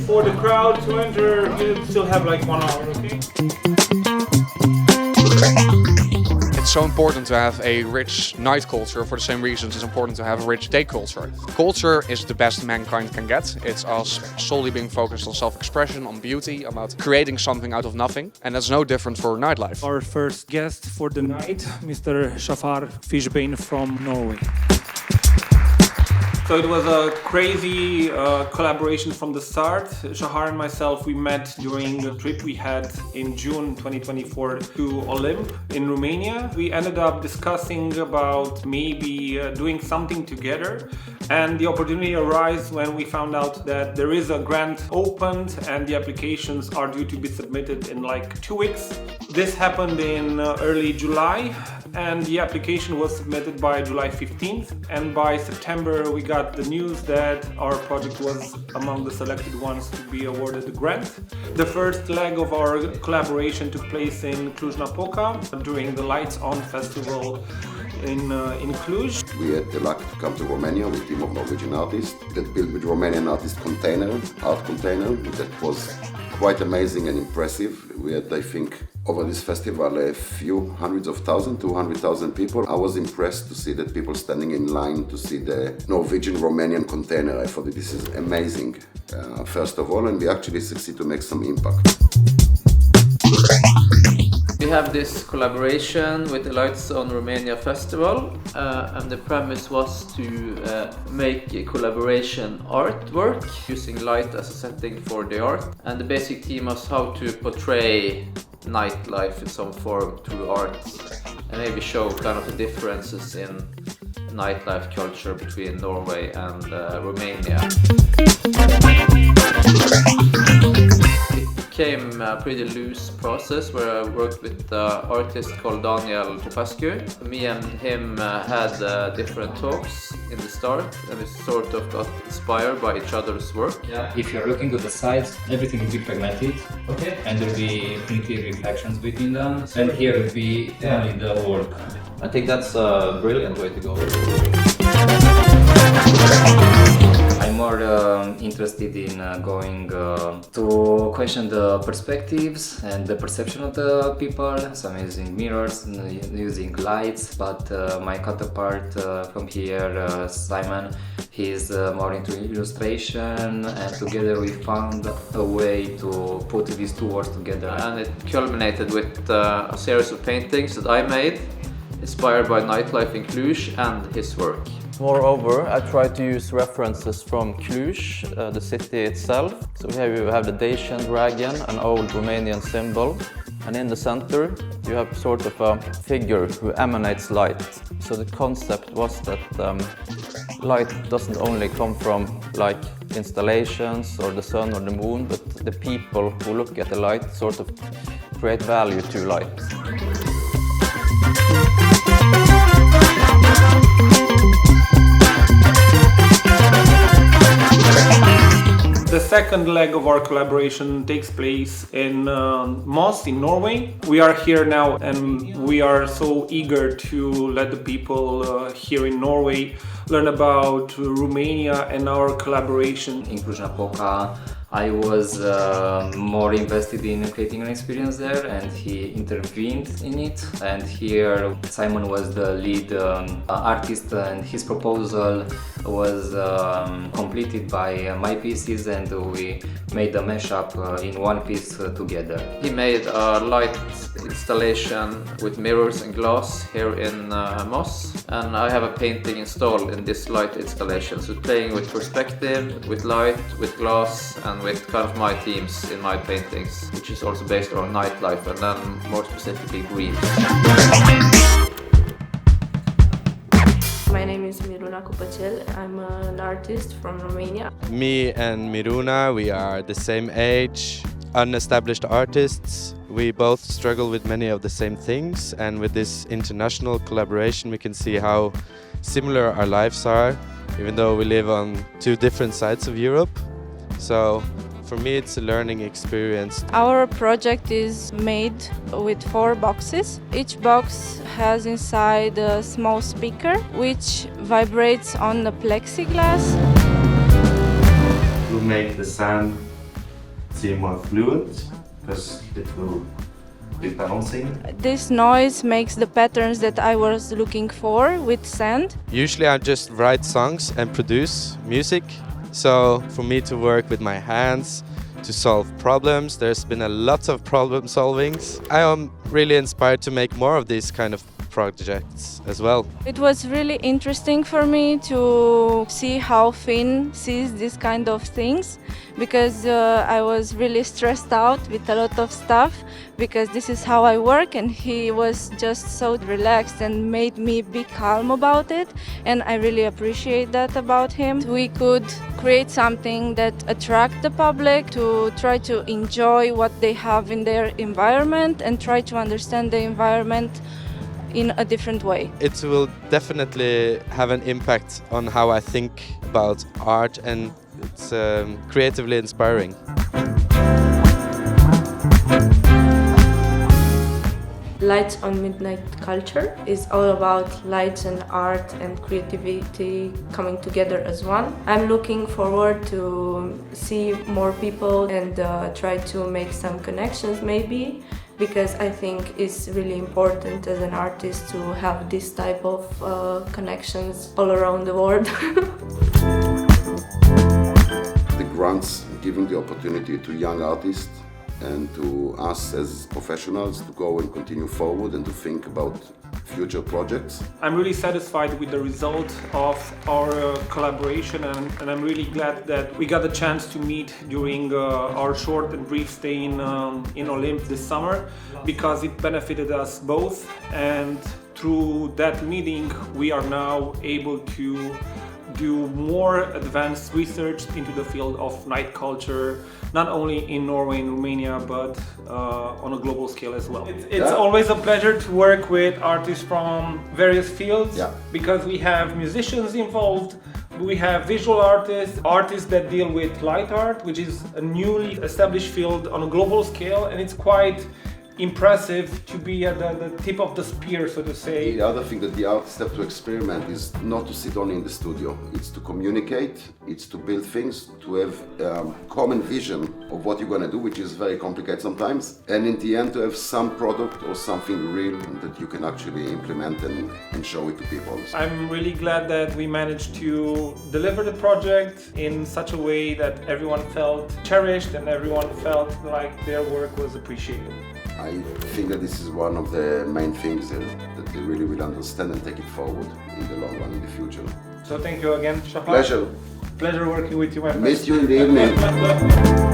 For the crowd to enter, you still have like 1 hour, okay? It's so important to have a rich night culture. For the same reasons it's important to have a rich day culture. Culture is the best mankind can get. It's us solely being focused on self-expression, on beauty, about creating something out of nothing. And that's no different for nightlife. Our first guest for the night, Mr. Zebel Fishbain from Norway. So it was a crazy collaboration from the start. Shahar and myself, we met during a trip we had in June 2024 to Olimp in Romania. We ended up discussing about maybe doing something together, and the opportunity arose when we found out that there is a grant opened and the applications are due to be submitted in like 2 weeks. This happened in early July, and the application was submitted by July 15th, and by September we got the news that our project was among the selected ones to be awarded the grant. The first leg of our collaboration took place in Cluj-Napoca during the Lights On festival in Cluj. We had the luck to come to Romania with a team of Norwegian artists that built with Romanian artist art container that was quite amazing and impressive. We had, I think, over this festival a few hundreds of thousands, 200,000 people. I was impressed to see that people standing in line to see the Norwegian Romanian container. I thought that this is amazing, first of all, and we actually succeed to make some impact. We have this collaboration with the Lights on Romania festival, and the premise was to make a collaboration artwork using light as a setting for the art. And the basic theme was how to portray nightlife in some form through art, and maybe show kind of the differences in nightlife culture between Norway and Romania. It became a pretty loose process where I worked with an artist called Daniel Popescu. Me and him had different talks in the start, and we sort of got inspired by each other's work. Yeah. If you're looking to the sides, everything will be pigmented, okay, and there will be pretty reflections between them, and here will be only the work. I think that's a brilliant way to go. I'm more interested in going to question the perspectives and the perception of the people. So I'm using mirrors, using lights, but my counterpart from here, Simon, he's more into illustration, and together we found a way to put these two worlds together. And it culminated with a series of paintings that I made, inspired by nightlife in Cluj and his work. Moreover, I try to use references from Cluj, the city itself. So here you have the Dacian dragon, an old Romanian symbol. And in the center, you have sort of a figure who emanates light. So the concept was that light doesn't only come from like installations or the sun or the moon, but the people who look at the light sort of create value to light. The second leg of our collaboration takes place in Moss in Norway. We are here now, and we are so eager to let the people here in Norway learn about Romania and our collaboration. In Cluj-Napoca, I was more invested in creating an experience there, and he intervened in it. And here Simon was the lead artist, and his proposal was completed by my pieces, and we made a mashup in one piece together. He made a light installation with mirrors and glass here in Moss, and I have a painting installed in this light installation. So playing with perspective, with light, with glass, and with kind of my themes in my paintings, which is also based on nightlife, and then more specifically green. My name is Miruna Copacel. I'm an artist from Romania. Me and Miruna, we are the same age, unestablished artists. We both struggle with many of the same things, and with this international collaboration we can see how similar our lives are, even though we live on two different sides of Europe. So for me it's a learning experience. Our project is made with 4 boxes. Each box has inside a small speaker which vibrates on the plexiglass. the sand seem more fluent because it will be bouncing. This noise makes the patterns that I was looking for with sand. Usually I just write songs and produce music. So for me to work with my hands, to solve problems, there's been a lot of problem solvings. I am really inspired to make more of these kind of projects as well. It was really interesting for me to see how Finn sees these kind of things, because I was really stressed out with a lot of stuff, because this is how I work, and he was just so relaxed and made me be calm about it, and I really appreciate that about him. We could create something that attract the public to try to enjoy what they have in their environment and try to understand the environment in a different way. It will definitely have an impact on how I think about art, and it's creatively inspiring. Lights on Midnight Culture is all about lights and art and creativity coming together as one. I'm looking forward to see more people and try to make some connections maybe, because I think it's really important as an artist to have this type of connections all around the world. The grants giving the opportunity to young artists and to us as professionals to go and continue forward and to think about future projects. I'm really satisfied with the result of our collaboration, and I'm really glad that we got the chance to meet during our short and brief stay in Olymp this summer, because it benefited us both, and through that meeting we are now able to do more advanced research into the field of night culture, not only in Norway and Romania, but on a global scale as well. It's always a pleasure to work with artists from various fields, because we have musicians involved, we have visual artists, artists that deal with light art, which is a newly established field on a global scale, and it's quite impressive to be at the tip of the spear, so to say. The other thing that the artists have to experiment is not to sit only in the studio. It's to communicate, it's to build things, to have common vision of what you're going to do, which is very complicated sometimes. And in the end, to have some product or something real that you can actually implement and show it to people. I'm really glad that we managed to deliver the project in such a way that everyone felt cherished and everyone felt like their work was appreciated. I think that this is one of the main things that they really will understand and take it forward in the long run, in the future. So thank you again, Shahar. Pleasure. Pleasure working with you, my friend. Miss you in the evening.